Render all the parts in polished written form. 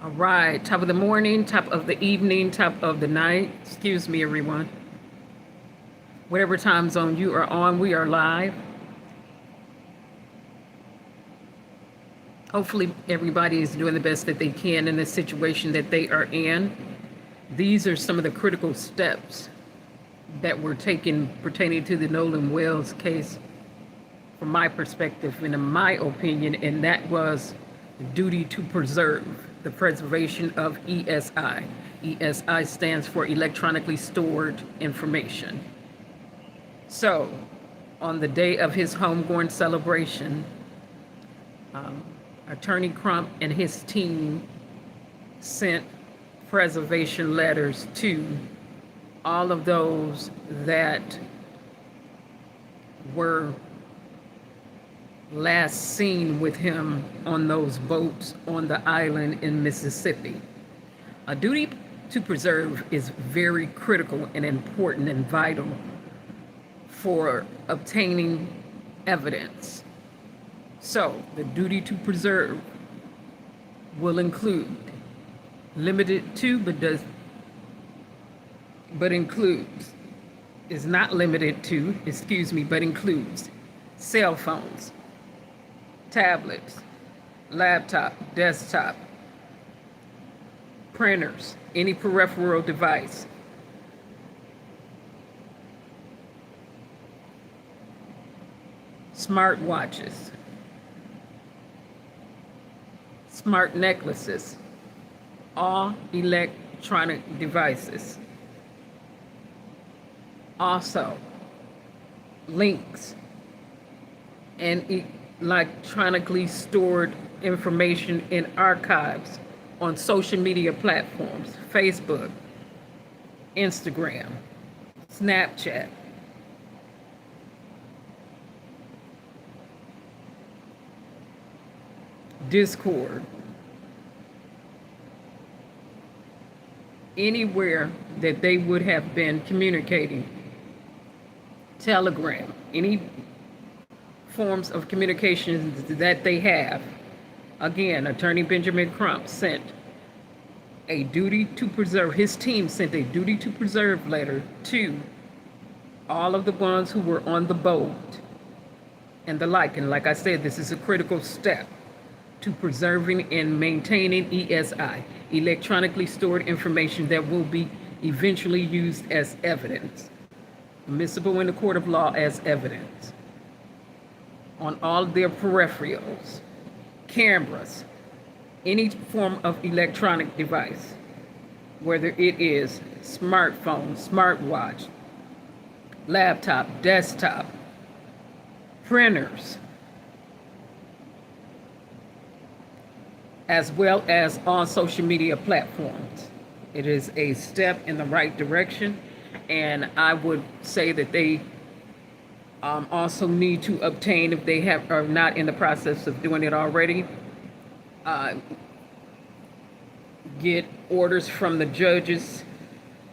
All right, top of the morning, top of the evening, top of the night. Excuse me, everyone. Whatever time zone you are on, we are live. Hopefully, everybody is doing the best that they can in the situation that they are in. These are some of the critical steps that were taken pertaining to the Nolan Wells case, from my perspective and in my opinion, and that was the duty to preserve, the preservation of ESI. ESI stands for electronically stored information. So, on the day of his homegoing celebration, Attorney Crump and his team sent preservation letters to all of those that were last seen with him on those boats on the island in Mississippi. A duty to preserve is very critical and important and vital for obtaining evidence. So, the duty to preserve will include, limited to, but includes, is not limited to, but includes cell phones, tablets, laptop, desktop, printers, any peripheral device, smartwatches, smart necklaces, all electronic devices. Also, links and electronically stored information in archives on social media platforms: Facebook, Instagram, Snapchat, Discord, anywhere that they would have been communicating, Telegram, any forms of communications that they have. Again, Attorney Benjamin Crump sent a duty to preserve, his team sent a duty to preserve letter to all of the ones who were on the boat and the like. And like I said, this is a critical step to preserving and maintaining ESI, electronically stored information that will be eventually used as evidence, admissible in the court of law as evidence, on all of their peripherals, cameras, any form of electronic device, whether it is smartphone, smartwatch, laptop, desktop, printers, as well as on social media platforms. It is a step in the right direction, and I would say that they also need to obtain, if they are not in the process of doing it already, get orders from the judges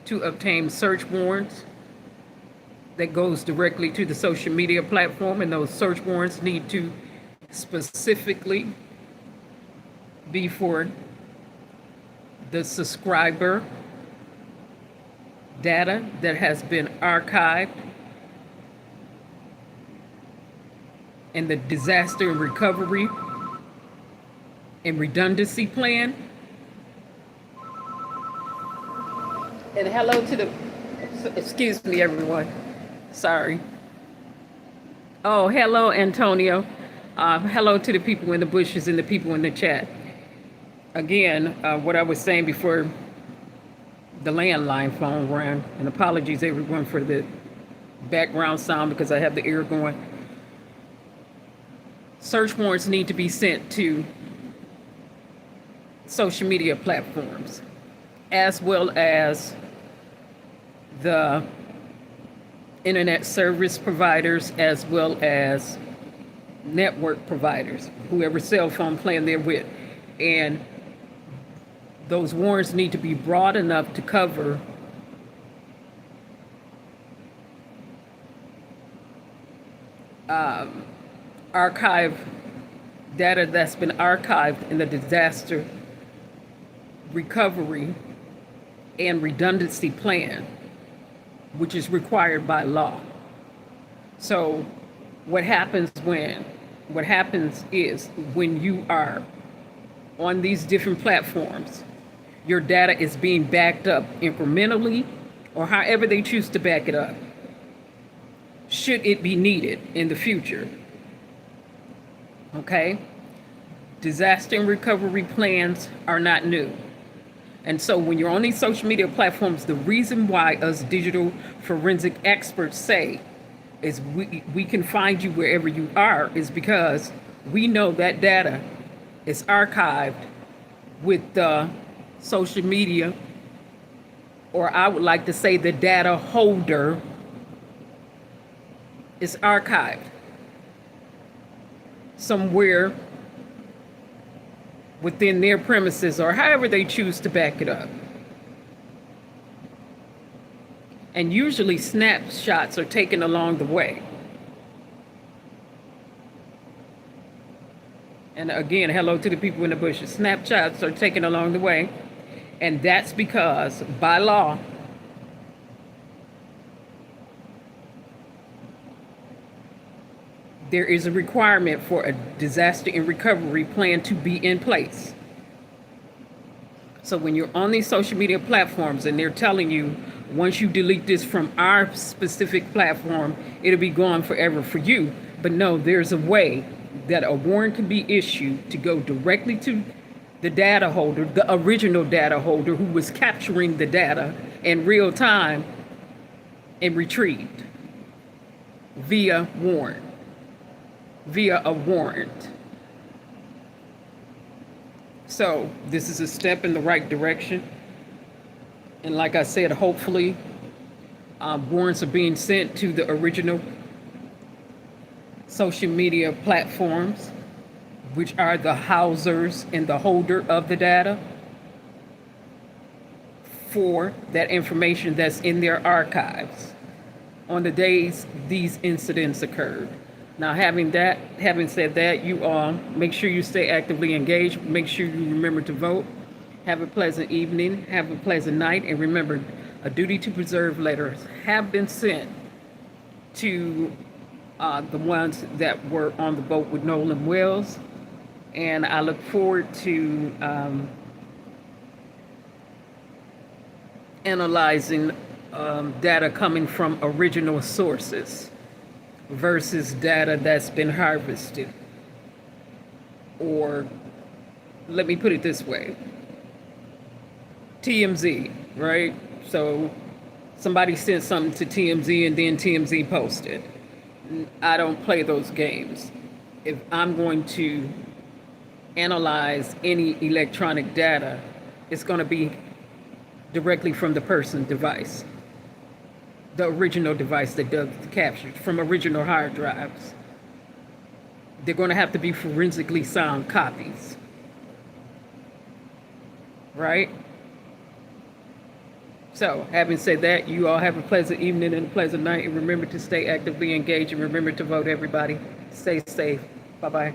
to obtain search warrants that goes directly to the social media platform, and those search warrants need to specifically be for the subscriber data that has been archived and the disaster recovery and redundancy plan. And hello to the, excuse me, everyone. Sorry. Oh, hello, Antonio. Hello to the people in the bushes and the people in the chat. Again, what I was saying before the landline phone rang, and apologies everyone for the background sound because I have the air going. Search warrants need to be sent to social media platforms, as well as the internet service providers, as well as network providers, whoever cell phone plan they're with. And those warrants need to be broad enough to cover archive data that's been archived in the disaster recovery and redundancy plan, which is required by law. So what happens is when you are on these different platforms, your data is being backed up incrementally or however they choose to back it up, should it be needed in the future. Okay? Disaster and recovery plans are not new. And so when you're on these social media platforms, the reason why us digital forensic experts say is we can find you wherever you are is because we know that data is archived with the social media, or I would like to say the data holder is archived somewhere within their premises or however they choose to back it up. And usually snapshots are taken along the way. And again, hello to the people in the bushes. Snapshots are taken along the way. And that's because by law, there is a requirement for a disaster and recovery plan to be in place. So when you're on these social media platforms and they're telling you, once you delete this from our specific platform, it'll be gone forever for you. But no, there's a way that a warrant can be issued to go directly to the data holder, the original data holder who was capturing the data in real time and retrieved via a warrant. So this is a step in the right direction. And like I said, hopefully warrants are being sent to the original social media platforms, which are the housers and the holder of the data for that information that's in their archives on the days these incidents occurred. Now, having said that, you all make sure you stay actively engaged. Make sure you remember to vote. Have a pleasant evening. Have a pleasant night. And remember, a duty to preserve letters have been sent to the ones that were on the boat with Nolan Wells. And I look forward to analyzing data coming from original sources versus data that's been harvested. Or let me put it this way. TMZ, right? So somebody sent something to TMZ and then TMZ posted. I don't play those games. If I'm going to analyze any electronic data, it's going to be directly from the person's device, the original device that does the capture from original hard drives. They're going to have to be forensically sound copies, right? So, having said that, you all have a pleasant evening and a pleasant night. And remember to stay actively engaged and remember to vote, everybody. Stay safe. Bye-bye.